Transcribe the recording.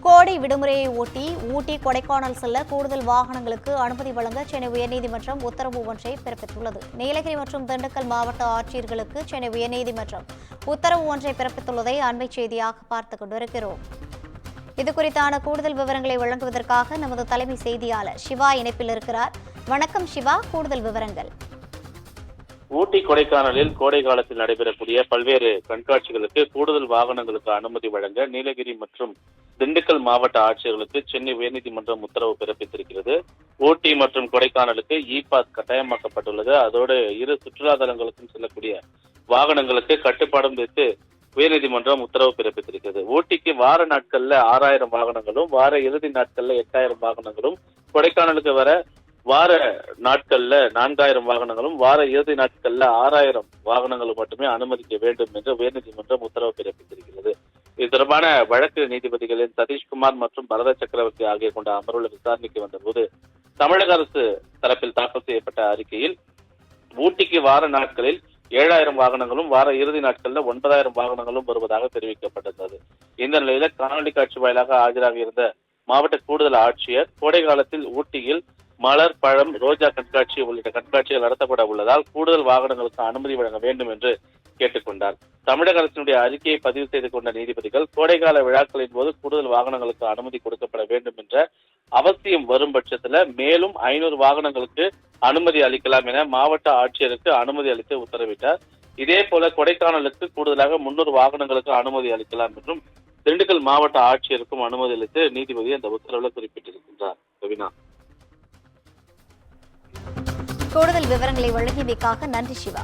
கோடை விடுமுறையை ஒட்டி ஊட்டி கொடைக்கானல் செல்ல கூடுதல் வாகனங்களுக்கு அனுமதி வழங்க சென்னை உயர்நீதிமன்றம் உத்தரவு ஒன்றை பிறப்பித்துள்ளது. நீலகிரி மற்றும் திண்டுக்கல் மாவட்ட ஆட்சியர்களுக்கு சென்னை உயர்நீதிமன்றம் உத்தரவு ஒன்றை பிறப்பித்துள்ளதை அண்மை செய்தியாக பார்த்துக் கொண்டிருக்கிறோம். இதுகுறித்தான கூடுதல் விவரங்களை வழங்குவதற்காக நமது தலைமை செய்தியாளர் சிவா இணைப்பில் இருக்கிறார். வணக்கம் சிவா, கூடுதல் விவரங்கள். ஊட்டி கொடைக்கானலில் கோடை காலத்தில் நடைபெறக்கூடிய பல்வேறு கண்காட்சிகளுக்கு கூடுதல் வாகனங்களுக்கு அனுமதி வழங்க நீலகிரி மற்றும் திண்டுக்கல் மாவட்ட ஆட்சியர்களுக்கு சென்னை உயர்நீதிமன்றம் உத்தரவு பிறப்பித்திருக்கிறது. ஊட்டி மற்றும் கொடைக்கானலுக்கு பாஸ் கட்டாயமாக்கப்பட்டுள்ளது. அதோடு இரு சுற்றுலா தலங்களுக்கும் செல்லக்கூடிய வாகனங்களுக்கு கட்டுப்பாடும் வைத்து உயர்நீதிமன்றம் உத்தரவு பிறப்பித்திருக்கிறது. ஊட்டிக்கு வார நாட்கள்ல 6000 வாகனங்களும், வார இறுதி நாட்கள்ல 8000 வாகனங்களும், கொடைக்கானலுக்கு வர வார நாட்கள்ல 4000 வாகனங்களும், வார இறுதி நாட்கள்ல 6000 வாகனங்களும் மட்டுமே அனுமதிக்க வேண்டும் என்று உயர்நீதிமன்றம் உத்தரவு பிறப்பித்திருக்கிறது. இது தொடர்பான வழக்கு நீதிபதிகளின் சதீஷ்குமார் மற்றும் பரத சக்கரவர்த்தி ஆகிய கொண்ட அமர்வுல விசாரணைக்கு வந்தபோது தமிழக அரசு தரப்பில் தாக்கல் செய்யப்பட்ட அறிக்கையில் ஊட்டிக்கு வார நாட்களில் 7000 வாகனங்களும், வார இறுதி நாட்கள்ல 9000 வாகனங்களும் வருவதாக தெரிவிக்கப்பட்டிருந்தது. இந்த நிலையில காணொலி காட்சி வாயிலாக ஆஜராக இருந்த மாவட்ட கூடுதல் ஆட்சியர் கோடை காலத்தில் ஊட்டியில் மலர், பழம், ரோஜா கண்காட்சி உள்ளிட்ட கண்காட்சிகள் நடத்தப்பட உள்ளதால் கூடுதல் வாகனங்களுக்கு அனுமதி வழங்க வேண்டும் என்று கேட்டுக்கொண்டார். தமிழக அரசினுடைய அறிக்கையை பதிவு செய்து கொண்ட நீதிபதிகள் கோடைகால விழாக்களின் போது கூடுதல் வாகனங்களுக்கு அனுமதி கொடுக்கப்பட வேண்டும் என்ற அவசியம் வரும் பட்சத்துல மேலும் 500 வாகனங்களுக்கு அனுமதி அளிக்கலாம் என மாவட்ட ஆட்சியருக்கு அனுமதி அளித்து உத்தரவிட்டார். இதே போல கொடைக்கானலுக்கு கூடுதலாக 300 வாகனங்களுக்கு அனுமதி அளிக்கலாம் என்றும் திண்டுக்கல் மாவட்ட ஆட்சியருக்கும் அனுமதி அளித்து நீதிபதி அந்த உத்தரவில் குறிப்பிட்டிருக்கின்றார். ரவினா, கூடுதல் விவரங்களை வழங்கியமைக்காக நன்றி சிவா.